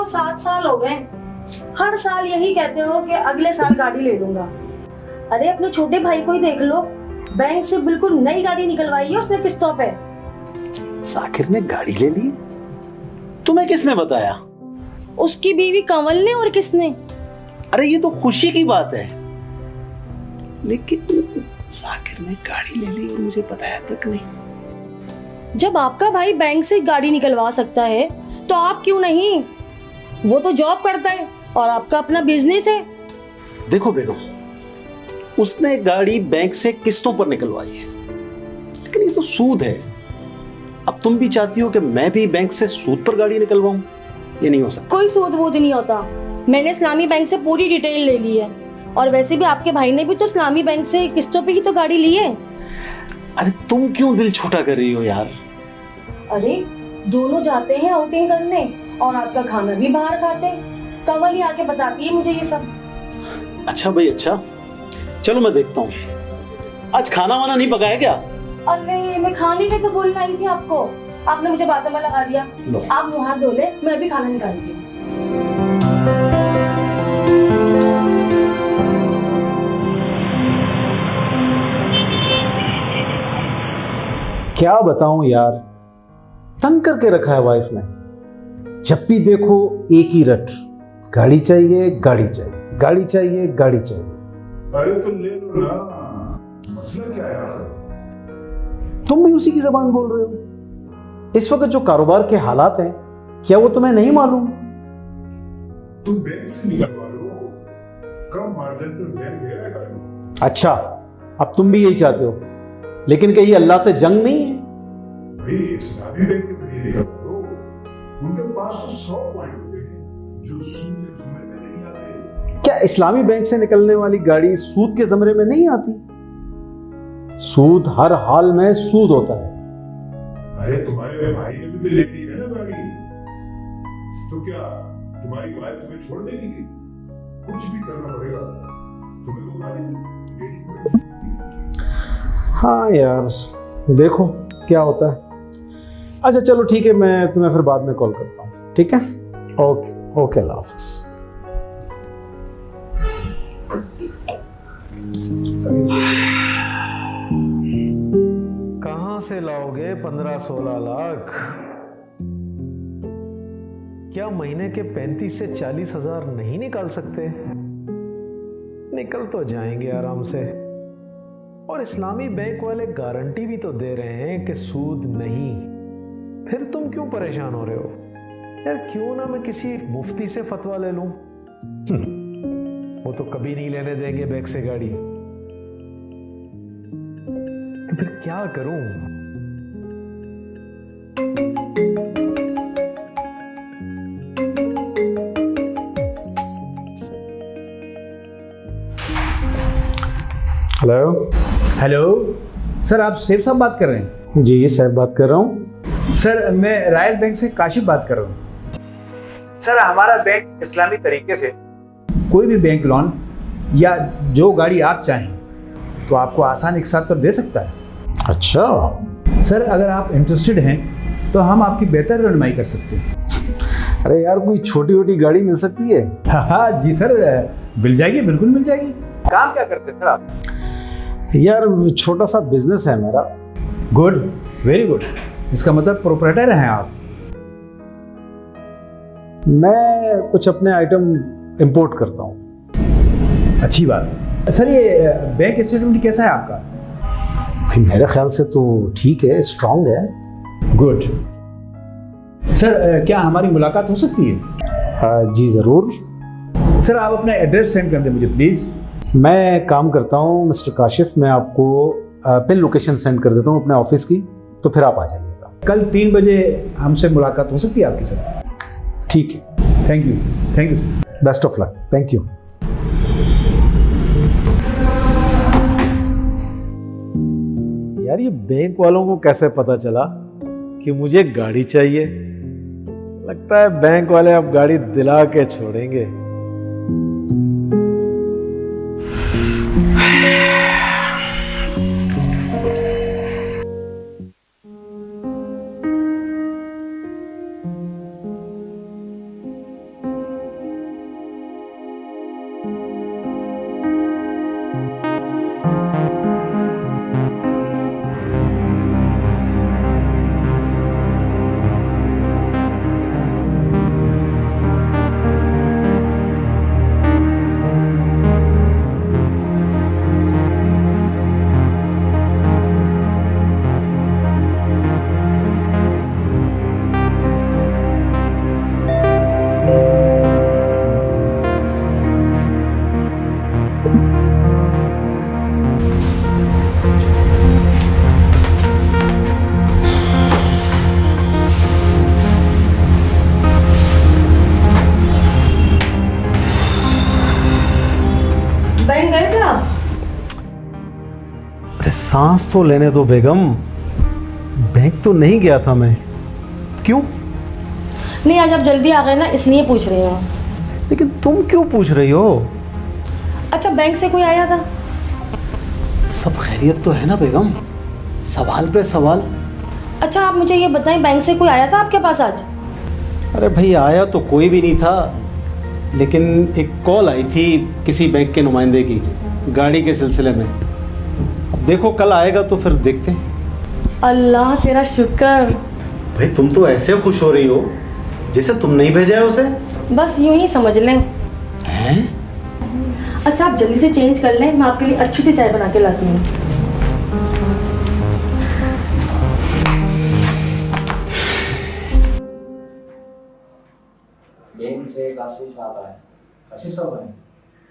7 साल हो गए, हर साल यही कहते हो कि अगले साल गाड़ी ले लूंगा। अरे अपने छोटे भाई को ही देख लो, बैंक से बिल्कुल नई गाड़ी निकलवाई है उसने किस्तों पे। साकिर ने गाड़ी ले ली? तुम्हें किसने बताया? उसकी बीवी कंवल ने, और किसने? अरे ये तो खुशी की बात है, लेकिन साकिर ने गाड़ी ले ली और मुझे बताया तक नहीं। जब आपका भाई बैंक से गाड़ी निकलवा सकता है तो आप क्यों नहीं? वो तो जॉब करता है और आपका अपना बिजनेस है। देखो बेगम, उसने गाड़ी बैंक से किस्तों पर निकलवाई है, लेकिन ये तो सूद है। अब तुम भी चाहती हो कि मैं भी बैंक से सूद पर गाड़ी निकलवाऊं? ये नहीं हो सकता। कोई सूद वूद नहीं होता। मैंने इस्लामी बैंक से पूरी डिटेल ले ली है, और वैसे भी आपके भाई ने भी तो इस्लामी बैंक से किस्तों पे ही तो गाड़ी ली है। अरे तुम क्यों दिल छोटा कर रही हो यार? अरे दोनों जाते हैं आउटिंग करने और आपका खाना भी बाहर खाते हैं। कंवल ही आके बताती है मुझे ये सब। अच्छा भाई, अच्छा चलो मैं देखता हूँ। आज खाना वाना नहीं पकाया क्या? अरे मैं खाने के तो बोलना ही थी आपको, आपने मुझे बातों में लगा दिया। आप मुंह हाथ धो ले, मैं भी खाना निकालती हूँ। क्या बताऊं यार, तंग करके रखा है वाइफ ने। जब भी देखो एक ही रट, गाड़ी चाहिए गाड़ी चाहिए, गाड़ी चाहिए गाड़ी चाहिए। अरे तो ले लो ना, मसला क्या है यार? तुम भी उसी की जबान बोल रहे हो। इस वक्त जो कारोबार के हालात हैं, क्या वो तुम्हें नहीं मालूम? तुम बैंक से निकलवा लो, कम मार्जिन पर बैंक दे रहा है। अच्छा, अब तुम भी यही चाहते हो, लेकिन कहीं अल्लाह से जंग नहीं है? भाई इस्लामी बैंक के जरिए निकलवा लो, उनके पास तो 100 पॉइंट होते हैं जो सूद के ज़मरे में नहीं आते। क्या इस्लामी बैंक से निकलने वाली गाड़ी सूद के जमरे में नहीं आती? सूद हर हाल में सूद होता है। अरे तुम्हारे भाई ने भी तो ले ली है ना गाड़ी, तो क्या तुम्हारी वाइफ तुम्हें छोड़ देगी? कुछ भी करना पड़ेगा, तुम्हें तो गाड़ी लेनी पड़ेगी। हाँ यार, देखो क्या होता है। अच्छा चलो ठीक है, मैं तुम्हें फिर बाद में कॉल करता हूँ, ठीक है? ओके ओके, अल्लाह हाफ़िज़। कहां से लाओगे 15-16 लाख? क्या महीने के 35 से 40 हजार नहीं निकाल सकते? निकल तो जाएंगे आराम से। और इस्लामी बैंक वाले गारंटी भी तो दे रहे हैं कि सूद नहीं। फिर तुम क्यों परेशान हो रहे हो यार? क्यों ना मैं किसी मुफ्ती से फतवा ले लूं? वो तो कभी नहीं लेने देंगे बैंक से गाड़ी। तो फिर क्या करूं? हेलो हेलो सर, आप सेफ साहब बात कर रहे हैं? जी साहब बात कर रहा हूँ। सर मैं रॉयल बैंक से काशिफ बात कर रहा हूँ। सर हमारा बैंक इस्लामी तरीके से कोई भी बैंक लोन या जो गाड़ी आप चाहें तो आपको आसान एक साथ पर दे सकता है। अच्छा सर अगर आप इंटरेस्टेड हैं तो हम आपकी बेहतर रहनुमाई कर सकते हैं। अरे यार, कोई छोटी छोटी गाड़ी मिल सकती है? हाँ जी सर, मिल जाएगी, बिल्कुल मिल जाएगी। काम क्या करते हैं सर आप? यार छोटा सा बिजनेस है मेरा। Good, very good. इसका मतलब प्रोप्राइटर हैं आप? मैं कुछ अपने आइटम इंपोर्ट करता हूँ। अच्छी बात है। सर ये बैंक स्टेटमेंट कैसा है आपका? भाई मेरे ख्याल से तो ठीक है, स्ट्रांग है। गुड। सर क्या हमारी मुलाकात हो सकती है? जी ज़रूर। सर आप अपना एड्रेस सेंड कर दें मुझे प्लीज़। मैं काम करता हूँ मिस्टर काशिफ, मैं आपको पिन लोकेशन सेंड कर देता हूँ अपने ऑफिस की, तो फिर आप आ जाइएगा। कल 3 बजे हमसे मुलाकात हो सकती है आपकी सर? ठीक है, thank you, thank you. Best of luck. Thank you. यार ये बैंक वालों को कैसे पता चला कि मुझे गाड़ी चाहिए? लगता है बैंक वाले अब गाड़ी दिला के छोड़ेंगे। अरे सांस तो लेने दो बेगम, बैंक तो नहीं गया था मैं। क्यों? नहीं, आज आप जल्दी आ गए ना, इसलिए पूछ रही हूँ। लेकिन तुम क्यों पूछ रही हो? अच्छा, बैंक से कोई आया था? सब खैरियत तो है ना बेगम? सवाल पे सवाल। अच्छा, आप मुझे ये बताएं, बैंक से कोई आया था आपके पास आज? अरे भाई, आया तो कोई भी नहीं था, लेकिन एक कॉल आई थी किसी बैंक के नुमाइंदे की गाड़ी के सिलसिले में। अब देखो कल आएगा तो फिर देखते हैं। अल्लाह तेरा शुक्र। भाई तुम तो ऐसे खुश हो रही हो जैसे तुम नहीं भेजा है उसे। बस यूं ही समझ लें। हैं? अच्छा, आप जल्दी से चेंज कर लें, मैं आपके लिए अच्छी सी चाय बना के लाती हूँ। बैंक से काशिफ साहब आए। काशिफ साहब आए?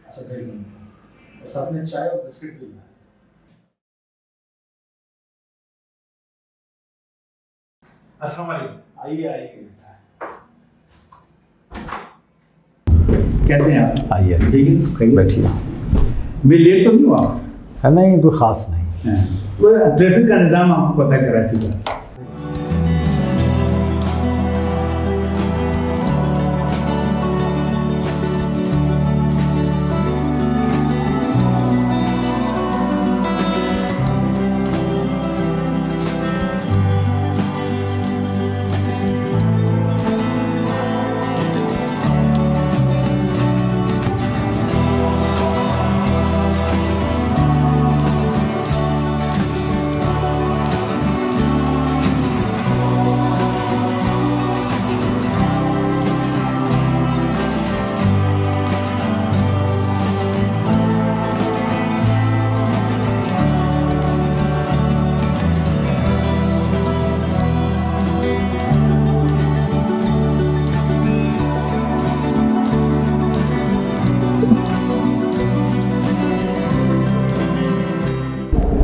अच्छा, भेज देंगे। बस आपने चाय और बिस्किट भी। अस्सलाम वालेकुम। आइए आइए। कैसे हैं आप? आइए, ठीक है, बैठिए। मैं लेट तो नहीं हुआ? नहीं, कोई ख़ास नहीं। वो ट्रैफिक का निज़ाम आपको पता है कराची का।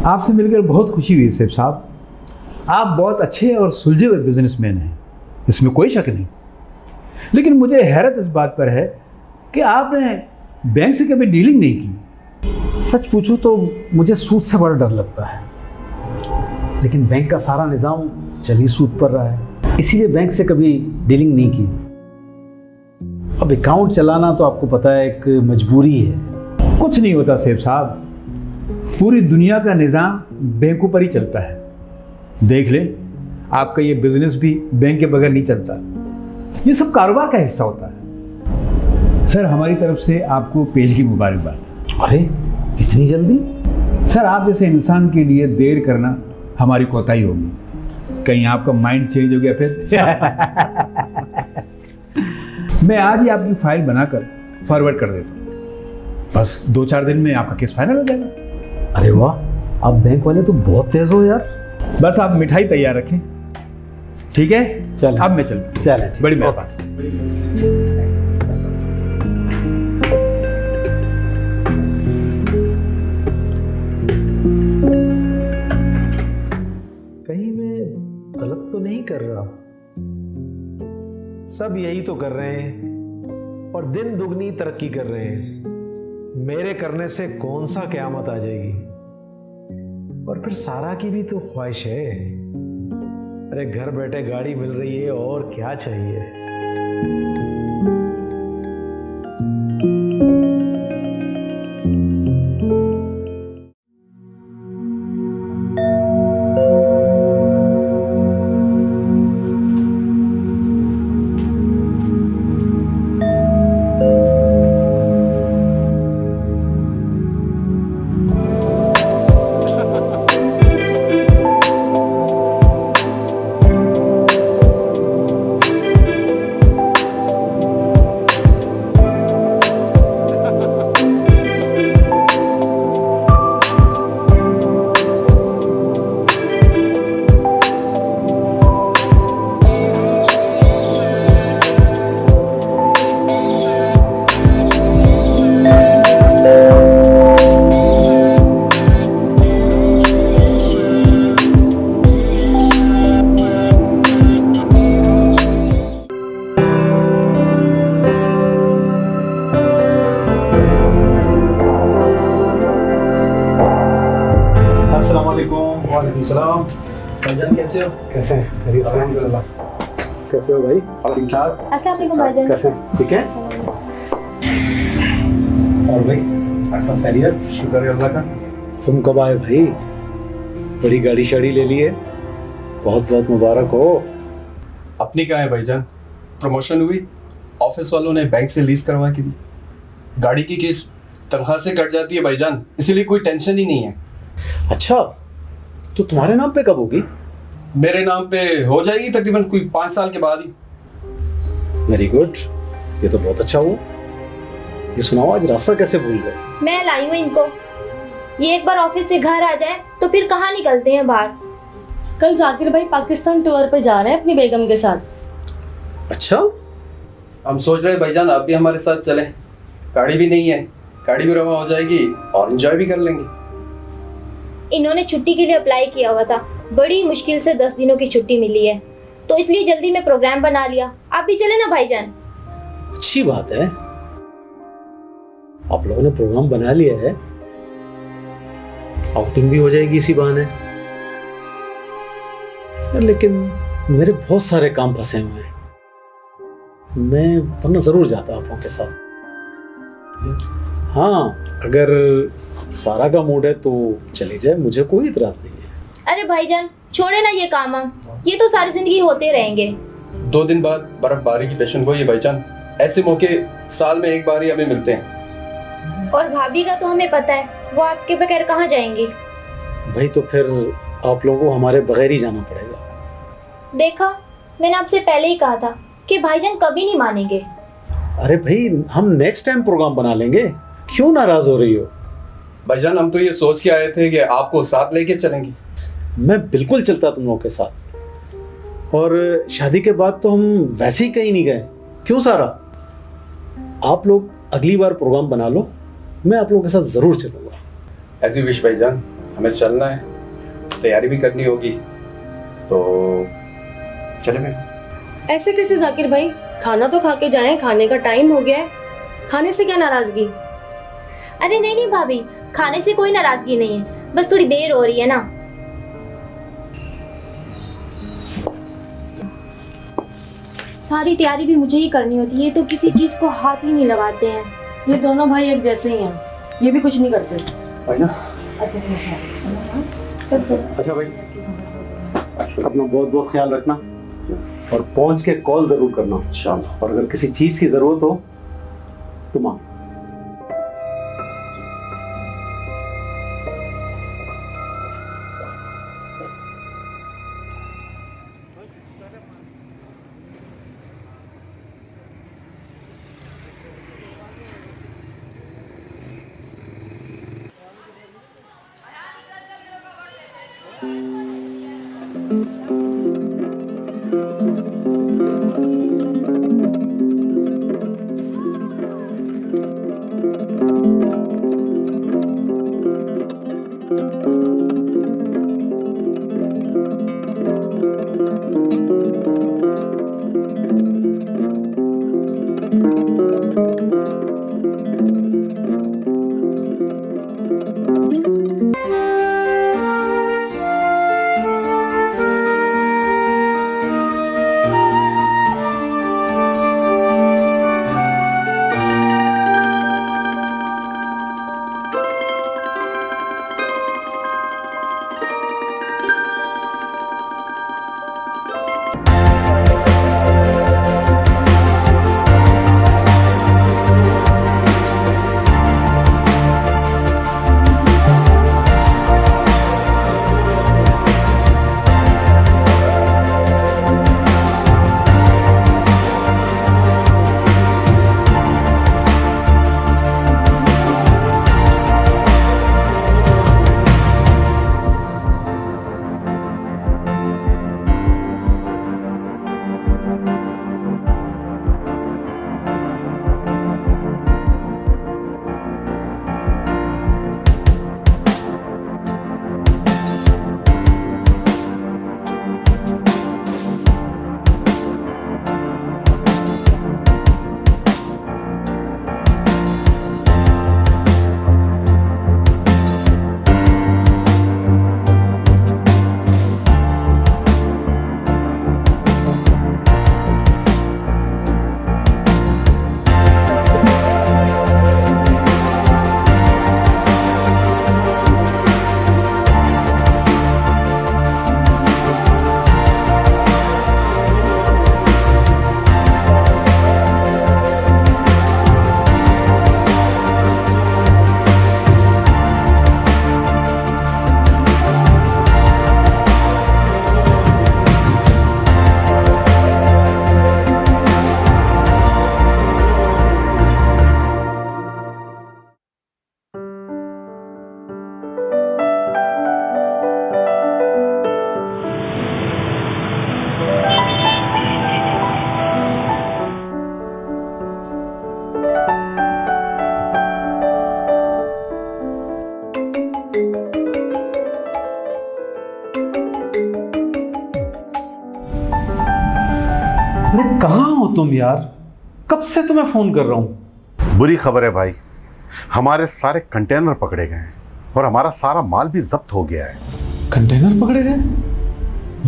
आपसे मिलकर बहुत खुशी हुई सेठ साहब। आप बहुत अच्छे और सुलझे हुए बिजनेसमैन हैं, इसमें कोई शक नहीं। लेकिन मुझे हैरत इस बात पर है कि आपने बैंक से कभी डीलिंग नहीं की। सच पूछूं तो मुझे सूद से बड़ा डर लगता है, लेकिन बैंक का सारा निज़ाम चली सूद पर रहा है, इसीलिए बैंक से कभी डीलिंग नहीं की। अब अकाउंट चलाना तो आपको पता है एक मजबूरी है। कुछ नहीं होता सेठ साहब, पूरी दुनिया का निज़ाम बैंकों पर ही चलता है। देख लें, आपका ये बिजनेस भी बैंक के बगैर नहीं चलता। ये सब कारोबार का हिस्सा होता है। सर, हमारी तरफ से आपको पेश की मुबारकबाद। अरे इतनी जल्दी? सर, आप जैसे इंसान के लिए देर करना हमारी कोताही होगी। कहीं आपका माइंड चेंज हो गया फिर? मैं आज ही आपकी फाइल बनाकर फॉरवर्ड कर देता हूँ। बस 2-4 दिन में आपका केस फाइनल हो जाएगा। अरे वाह, आप बैंक वाले तो बहुत तेज हो यार। बस आप मिठाई तैयार रखें, ठीक है? चल, अब मैं चलता हूं। चलें, बड़ी मेहरबानी। कहीं मैं गलत तो नहीं कर रहा? सब यही तो कर रहे हैं और दिन दुगनी तरक्की कर रहे हैं। मेरे करने से कौन सा क़यामत आ जाएगी? और फिर सारा की भी तो ख्वाहिश है। अरे घर बैठे गाड़ी मिल रही है, और क्या चाहिए? भाईजान कैसे हो? कैसे हैं? खैरियत से? कैसे हो भाई? ठीक ठाक? अस्सलाम वालेकुम भाईजान। कैसे हैं? ठीक है? और भाई सब खैरियत? शुक्र है अल्लाह का। तुम कब आए भाई? बड़ी गाड़ी शाड़ी ले ली है, बहुत बहुत मुबारक हो। अपनी कहाँ है भाईजान? प्रमोशन हुई, ऑफिस वालों ने बैंक से लीज करवा के दी। गाड़ी की किस्त तनख्वाह से कट जाती है भाईजान, इसीलिए कोई टेंशन ही नहीं है। अच्छा, तो तुम्हारे नाम पे कब होगी? मेरे नाम पे हो जाएगी तकरीबन कोई 5 साल के बाद ही। वेरी गुड, ये तो बहुत अच्छा हुआ। ये सुनाओ, आज रास्ता कैसे भूल गए? मैं लाई हूँ इनको। ये एक बार ऑफिस से घर आ जाए तो फिर कहाँ निकलते हैं बाहर। कल जाकिर भाई पाकिस्तान टूर पे जा रहे हैं अपनी बेगम के साथ। अच्छा, हम सोच रहे हैं भाईजान आप भी हमारे साथ चलें। गाड़ी भी नहीं है, गाड़ी भी रवा हो जाएगी और एंजॉय भी कर लेंगे। इन्होंने छुट्टी के लिए अप्लाई किया हुआ था, बड़ी मुश्किल से 10 दिनों की छुट्टी मिली है, तो इसलिए जल्दी में प्रोग्राम बना लिया। आप भी चले ना भाईजान। अच्छी बात है, आप लोगों ने प्रोग्राम बना लिया है, आउटिंग भी हो जाएगी इसी बहाने। लेकिन मेरे बहुत सारे काम फंसे हुए हैं, मैं वरना जरूर जाता आप लोगों के साथ। हाँ, अगर सारा का मूड है तो चली जाए, मुझे कोई इतराज नहीं है। अरे भाईजान छोड़े ना ये काम, हम ये तो सारी जिंदगी होते रहेंगे। 2 दिन बाद बर्फबारी की पेशन गोई है भाईजान, ऐसे मौके साल में एक बार ही हमें मिलते हैं। और भाभी का तो हमें पता है, वो आपके बगैर कहाँ जाएंगी। भाई तो फिर आप लोगों को हमारे बगैर ही जाना पड़ेगा। देखा, मैंने आपसे पहले ही कहा था कि भाईजान कभी नहीं मानेंगे। अरे भाई, हम नेक्स्ट टाइम प्रोग्राम बना लेंगे, क्यों नाराज हो रही हो? भाईजान हम तो ये सोच के आए थे कि आपको साथ लेके चलेंगे। मैं बिल्कुल चलता तुम लोगों के साथ, और शादी के बाद तो हम वैसे ही कहीं नहीं गए। क्यों सारा? आप लोग अगली बार प्रोग्राम बना लो, मैं आप लोगों के साथ जरूर चलूंगा। ऐसी विश भाईजान, हमें चलना है, तैयारी भी करनी होगी, तो चलेंगे। ऐसे कैसे जाकिर भाई, खाना तो खा के जाएं, खाने का टाइम हो गया है। खाने से क्या नाराजगी? अरे नहीं नहीं भाभी, खाने से कोई नाराजगी नहीं है, बस थोड़ी देर हो रही है ना। सारी तैयारी भी मुझे ही करनी होती है, तो किसी चीज को हाथ ही नहीं लगाते हैं। ये दोनों भाई एक जैसे ही हैं, ये भी कुछ नहीं करते। भाईजान अच्छा अच्छा भाई, अपना बहुत बहुत ख्याल रखना और पहुंच के कॉल जरूर करना इंशाल्लाह। और अगर किसी चीज की जरूरत हो तो मां। तुम यार? कब से तुम्हें फोन कर रहा हूं। बुरी खबर है भाई, हमारे सारे कंटेनर पकड़े गए हैं और हमारा सारा माल भी जब्त हो गया है। कंटेनर पकड़े गए?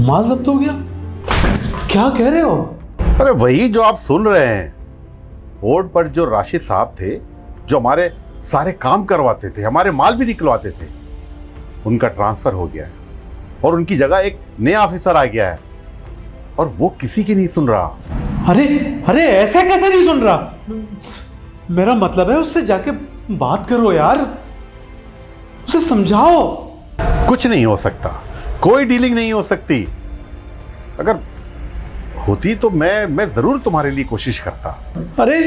माल जब्त हो गया? क्या कह रहे हो? अरे वही जो आप सुन रहे हैं। बोर्ड पर जो राशिद साहब थे, जो हमारे सारे काम करवाते थे, हमारे माल भी निकलवाते थे, उनका ट्रांसफर हो गया है और उनकी जगह एक नया ऑफिसर आ गया है और वो किसी की नहीं सुन रहा। अरे अरे, ऐसे कैसे नहीं सुन रहा? मेरा मतलब है उससे जाके बात करो यार, उसे समझाओ। कुछ नहीं हो सकता, कोई डीलिंग नहीं हो सकती। अगर होती तो मैं जरूर तुम्हारे लिए कोशिश करता। अरे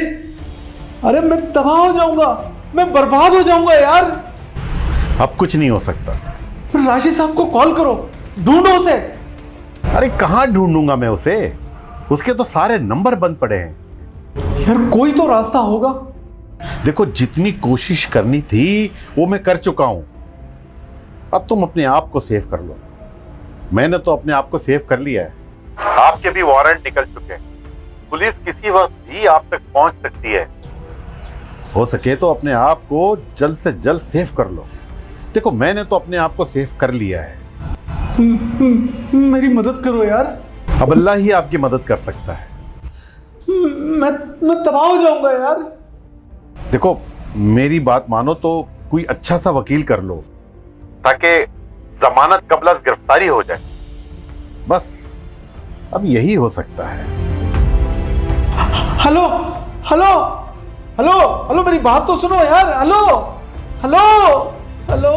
अरे, मैं तबाह हो जाऊंगा, मैं बर्बाद हो जाऊंगा यार। अब कुछ नहीं हो सकता। राशिद साहब को कॉल करो, ढूंढो उसे। अरे कहां ढूंढूंगा मैं उसे? उसके तो सारे नंबर बंद पड़े हैं। यार कोई तो रास्ता होगा। देखो, जितनी कोशिश करनी थी वो मैं कर चुका हूं। अब तुम अपने आप को सेव कर लो। मैंने तो अपने आप को सेव कर लिया है। आपके भी वारंट निकल चुके हैं। पुलिस किसी वक्त भी आप तक पहुंच सकती है। हो सके तो अपने आप को जल्द से जल्द सेव कर लो। देखो, मैंने तो अपने आप को सेव कर लिया है। मेरी मदद करो यार। अब अल्लाह ही आपकी मदद कर सकता है। मैं तबाह हो जाऊंगा यार। देखो, मेरी बात मानो तो कोई अच्छा सा वकील कर लो ताकि जमानत कबल गिरफ्तारी हो जाए। बस अब यही हो सकता है। हेलो हेलो हेलो हेलो, मेरी बात तो सुनो यार। Hello hello hello.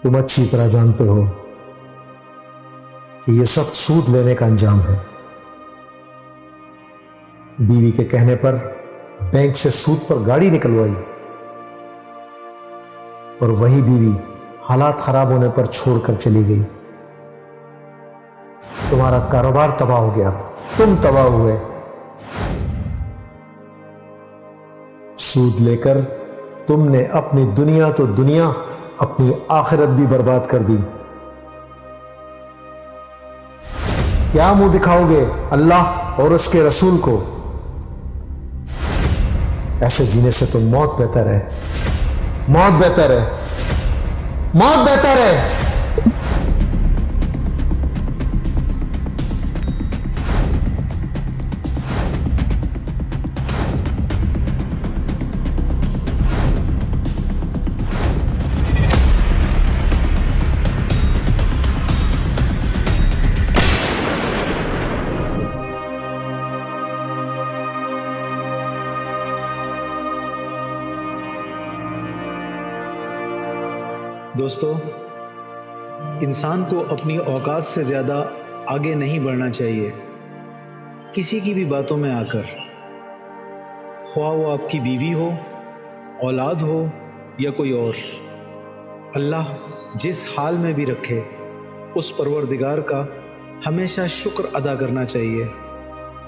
तुम अच्छी तरह जानते हो कि यह सब सूद लेने का अंजाम है। बीवी के कहने पर बैंक से सूद पर गाड़ी निकलवाई और वही बीवी हालात खराब होने पर छोड़कर चली गई। तुम्हारा कारोबार तबाह हो गया, तुम तबाह हुए। सूद लेकर तुमने अपनी दुनिया तो दुनिया, अपनी आखिरत भी बर्बाद कर दी। क्या मुंह दिखाओगे अल्लाह और उसके रसूल को? ऐसे जीने से तो मौत बेहतर है, मौत बेहतर है, मौत बेहतर है। दोस्तों, इंसान को अपनी औकात से ज़्यादा आगे नहीं बढ़ना चाहिए किसी की भी बातों में आकर। ख्वाह वो आपकी बीवी हो, औलाद हो या कोई और, अल्लाह जिस हाल में भी रखे उस परवरदिगार का हमेशा शुक्र अदा करना चाहिए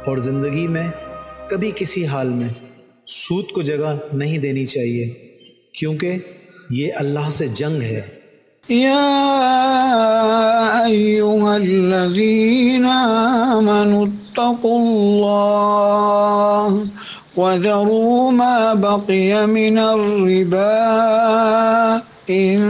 और ज़िंदगी में कभी किसी हाल में सूद को जगह नहीं देनी चाहिए, क्योंकि ये अल्लाह से जंग है। या अय्युहल्लज़ीना आमनुत्तक़ुल्लाह वज़रू मा बक़िया मिनर रिबा इन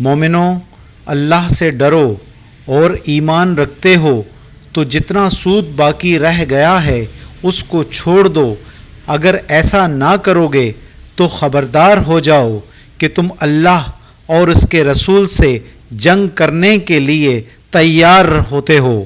मोमिनो, अल्लाह से डरो और ईमान रखते हो तो जितना सूद बाकी रह गया है उसको छोड़ दो। अगर ऐसा ना करोगे तो खबरदार हो जाओ कि तुम अल्लाह और उसके रसूल से जंग करने के लिए तैयार होते हो।